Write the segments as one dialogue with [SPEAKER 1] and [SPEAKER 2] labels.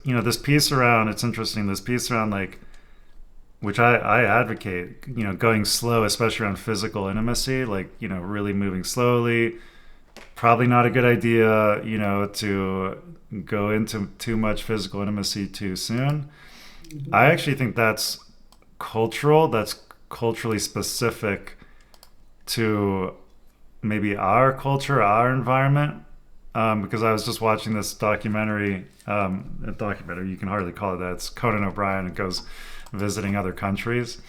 [SPEAKER 1] this piece around, it's interesting, this piece around like, which I advocate, going slow, especially around physical intimacy, like, really moving slowly. Probably not a good idea, to go into too much physical intimacy too soon. I actually think that's culturally specific to maybe our culture, our environment. Because I was just watching this documentary, a documentary, you can hardly call it that. It's Conan O'Brien. It goes visiting other countries.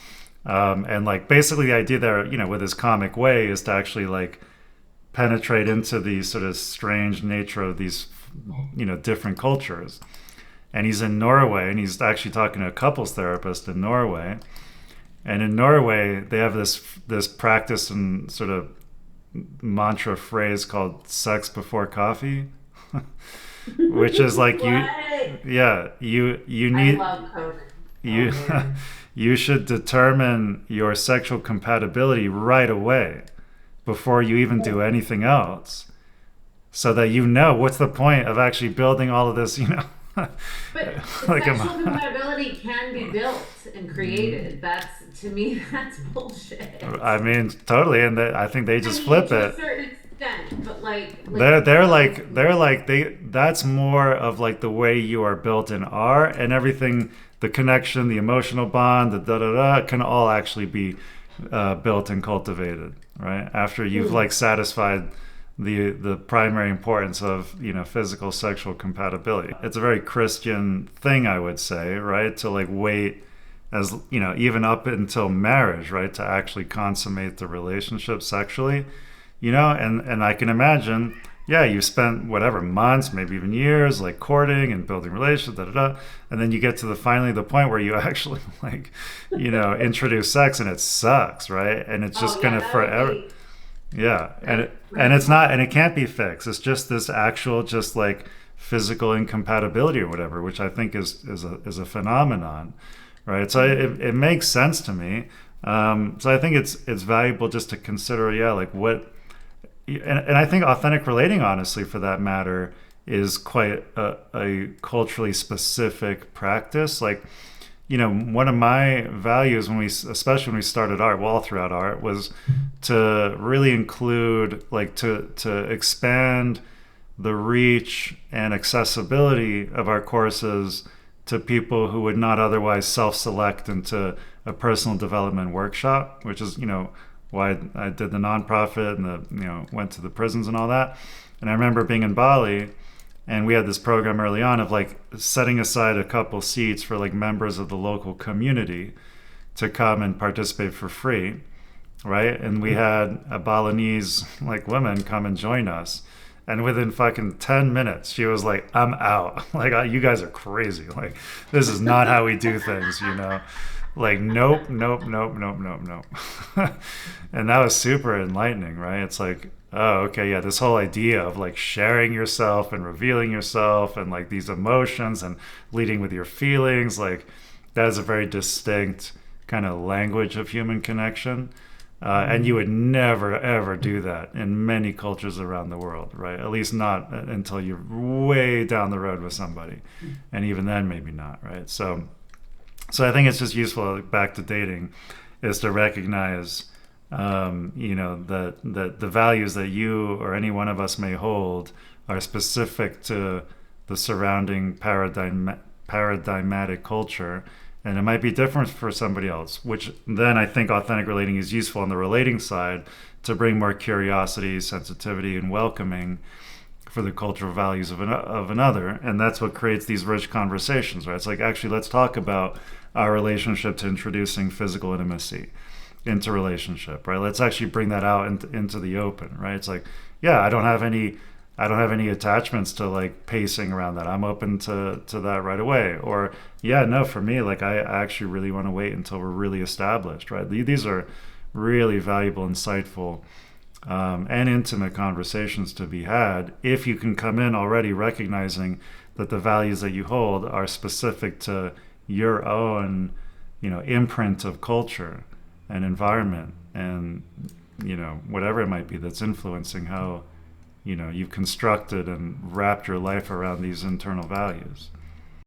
[SPEAKER 1] And like basically the idea there, with his comic way is to actually like penetrate into the sort of strange nature of these, different cultures. And he's in Norway and he's actually talking to a couples therapist in Norway. And in Norway, they have this practice and sort of mantra phrase called sex before coffee, which is like
[SPEAKER 2] What?
[SPEAKER 1] you
[SPEAKER 2] I
[SPEAKER 1] need
[SPEAKER 2] love Conan. Oh
[SPEAKER 1] you
[SPEAKER 2] man.
[SPEAKER 1] you should determine your sexual compatibility right away before you even do anything else, so that what's the point of actually building all of this,
[SPEAKER 2] But
[SPEAKER 1] like
[SPEAKER 2] sexual compatibility can be built and created. That's to me, that's
[SPEAKER 1] I
[SPEAKER 2] bullshit.
[SPEAKER 1] mean, totally, and I think they
[SPEAKER 2] I
[SPEAKER 1] just
[SPEAKER 2] mean,
[SPEAKER 1] flip
[SPEAKER 2] to a
[SPEAKER 1] it.
[SPEAKER 2] certain extent, but
[SPEAKER 1] They're like that's more of like the way you are built and are, and everything, the connection, the emotional bond, the da da da can all actually be built and cultivated, right? After you've
[SPEAKER 2] Hmm.
[SPEAKER 1] like satisfied the primary importance of physical sexual compatibility. It's a very Christian thing, I would say, right? To like wait as even up until marriage, right, to actually consummate the relationship sexually, and I can imagine, yeah, you spent whatever months, maybe even years, like courting and building relationships, da da da, and then you get to the finally the point where you actually like, introduce sex and it sucks, right? And it's
[SPEAKER 2] Oh
[SPEAKER 1] just
[SPEAKER 2] yeah,
[SPEAKER 1] gonna
[SPEAKER 2] that would
[SPEAKER 1] forever,
[SPEAKER 2] be
[SPEAKER 1] yeah,
[SPEAKER 2] that's
[SPEAKER 1] and
[SPEAKER 2] really
[SPEAKER 1] it's not,
[SPEAKER 2] hard.
[SPEAKER 1] and it can't be fixed. It's just this actual, just like physical incompatibility or whatever, which I think is a phenomenon, right? So
[SPEAKER 2] Hmm.
[SPEAKER 1] it makes sense to me. So I think it's valuable just to consider, yeah, like what, and I think authentic relating, honestly, for that matter, is quite a culturally specific practice. Like, one of my values when especially when we started art, well, all throughout art, was to really include, like, to expand the reach and accessibility of our courses to people who would not otherwise self-select into a personal development workshop, which is, why I did the nonprofit and went to the prisons and all that. And I remember being in Bali, and we had this program early on of like setting aside a couple seats for like members of the local community to come and participate for free, right? And we had a Balinese like woman come and join us. And within fucking 10 minutes, she was like, I'm out. Like, you guys are crazy. Like, this is not how we do things. Like, nope, nope, nope, nope, nope, nope. And that was super enlightening, right? It's like, oh, okay, yeah, this whole idea of like sharing yourself and revealing yourself and like these emotions and leading with your feelings, like, that is a very distinct kind of language of human connection. And you would never ever do that in many cultures around the world, right? At least not until you're way down the road with somebody, and even then, maybe not, right? So I think it's just useful, like, back to dating, is to recognize, that the values that you or any one of us may hold are specific to the surrounding paradigmatic culture, and it might be different for somebody else. Which then I think authentic relating is useful on the relating side to bring more curiosity, sensitivity, and welcoming for the cultural values of another, and that's what creates these rich conversations, right? It's like, actually, let's talk about our relationship to introducing physical intimacy into relationship, right? Let's actually bring that out into the open, right? It's like, yeah, I don't have any attachments to like pacing around that. I'm open to that right away. Or, yeah, no, for me, like, I actually really want to wait until we're really established, right? These are really valuable, insightful, and intimate conversations to be had if you can come in already recognizing that the values that you hold are specific to your own, imprint of culture and environment, and whatever it might be that's influencing how you've constructed and wrapped your life around these internal values.